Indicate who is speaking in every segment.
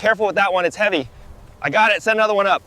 Speaker 1: careful with that one, it's heavy. I got it, send another one up.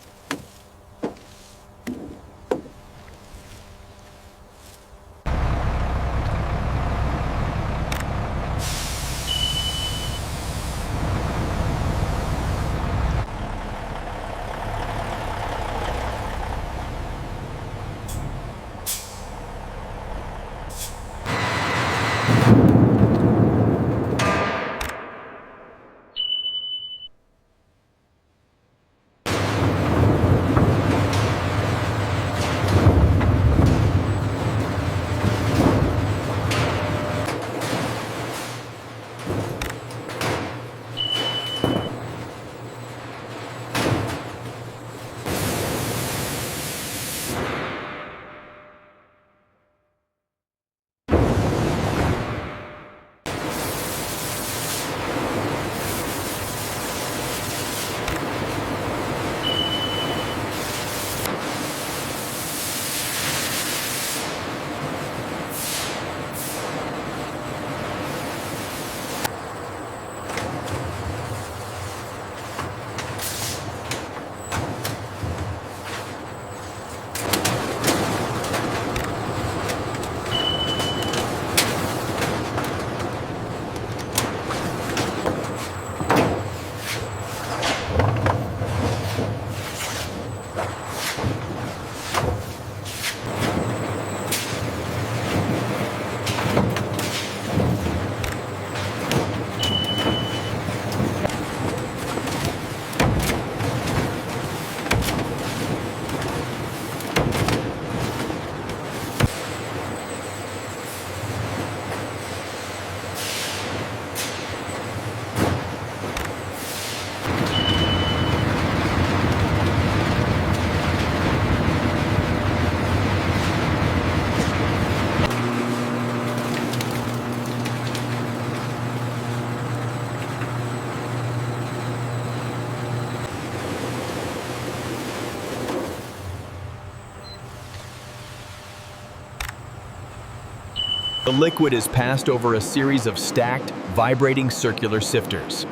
Speaker 2: The liquid is passed over a series of stacked, vibrating circular sifters.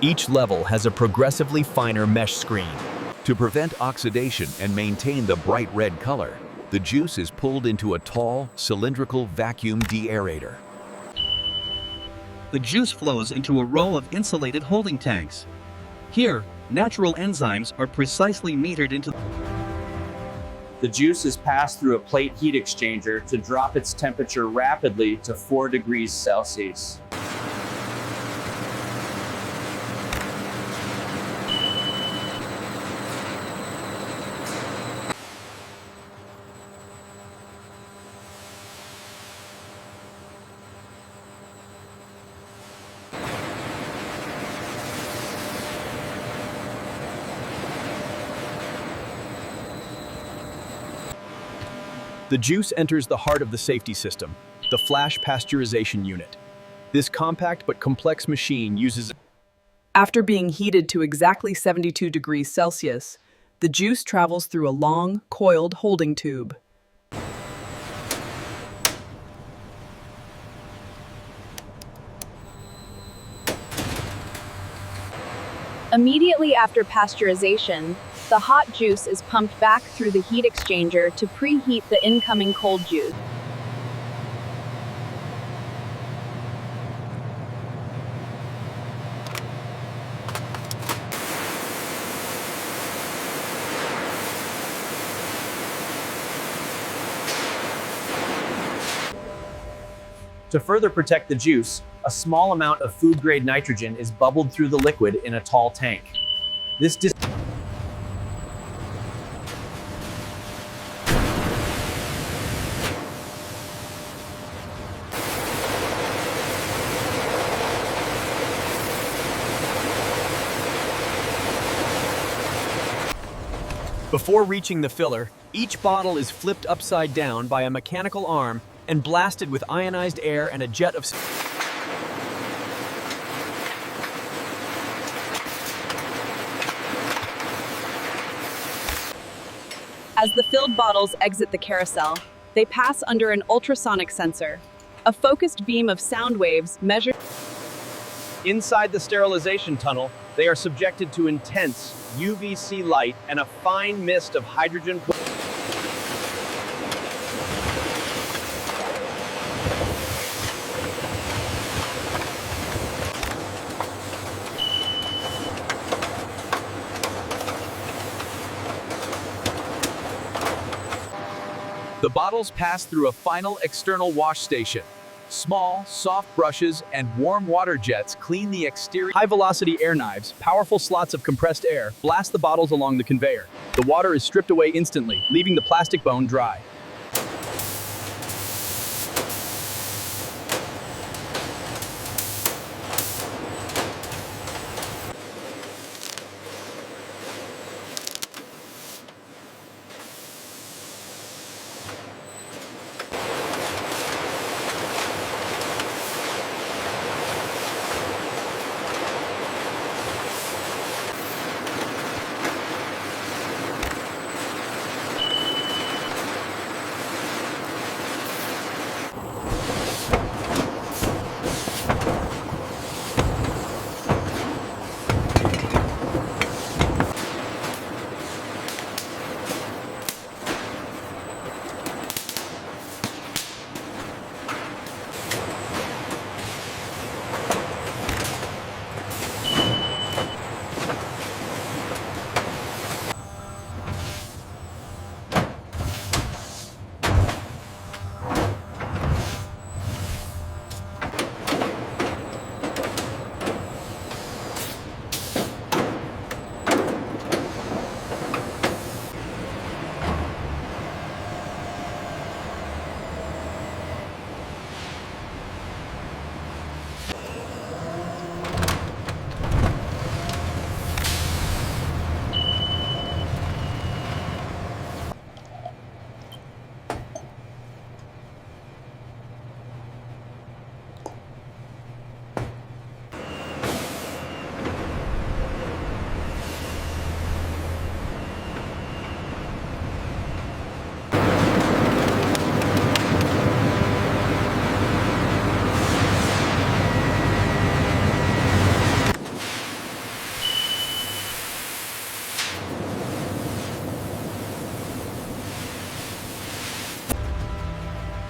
Speaker 2: Each level has a progressively finer mesh screen.
Speaker 3: To prevent oxidation and maintain the bright red color, the juice is pulled into a tall, cylindrical vacuum deaerator.
Speaker 4: The juice flows into a row of insulated holding tanks. Here, natural enzymes are precisely metered into.
Speaker 5: The juice is passed through a plate heat exchanger to drop its temperature rapidly to 4 degrees Celsius.
Speaker 2: The juice enters the heart of the safety system, the flash pasteurization unit. This compact but complex machine uses.
Speaker 6: After being heated to exactly 72 degrees Celsius, the juice travels through a long, coiled holding tube.
Speaker 7: Immediately after pasteurization, the hot juice is pumped back through the heat exchanger to preheat the incoming cold juice.
Speaker 5: To further protect the juice, a small amount of food-grade nitrogen is bubbled through the liquid in a tall tank. This
Speaker 2: Before reaching the filler, each bottle is flipped upside down by a mechanical arm and blasted with ionized air and a jet of.
Speaker 7: As the filled bottles exit the carousel, they pass under an ultrasonic sensor. A focused beam of sound waves measures.
Speaker 1: Inside the sterilization tunnel,
Speaker 5: They are subjected to intense UVC light and a fine mist of hydrogen.
Speaker 2: The bottles pass through a final external wash station. Small, soft brushes and warm water jets clean the exterior.
Speaker 8: High-velocity air knives, powerful slots of compressed air, blast the bottles along the conveyor. The water is stripped away instantly, leaving the plastic bone dry.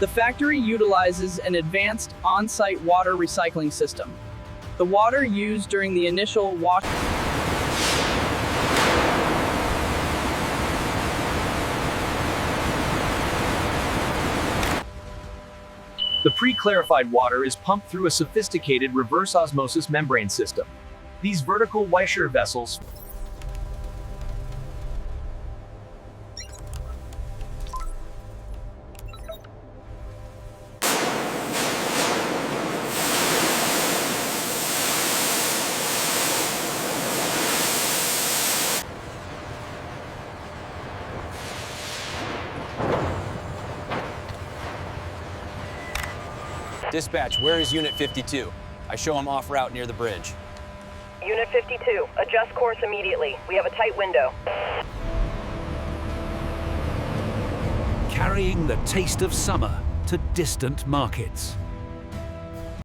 Speaker 8: The factory utilizes an advanced on-site water recycling system. The water used during the initial wash
Speaker 5: The pre-clarified water is pumped through a sophisticated reverse osmosis membrane system. These vertical Weischer vessels
Speaker 9: Dispatch, where is Unit 52? I show him off route near the bridge.
Speaker 10: Unit 52, adjust course immediately. We have a tight window.
Speaker 11: Carrying the taste of summer to distant markets.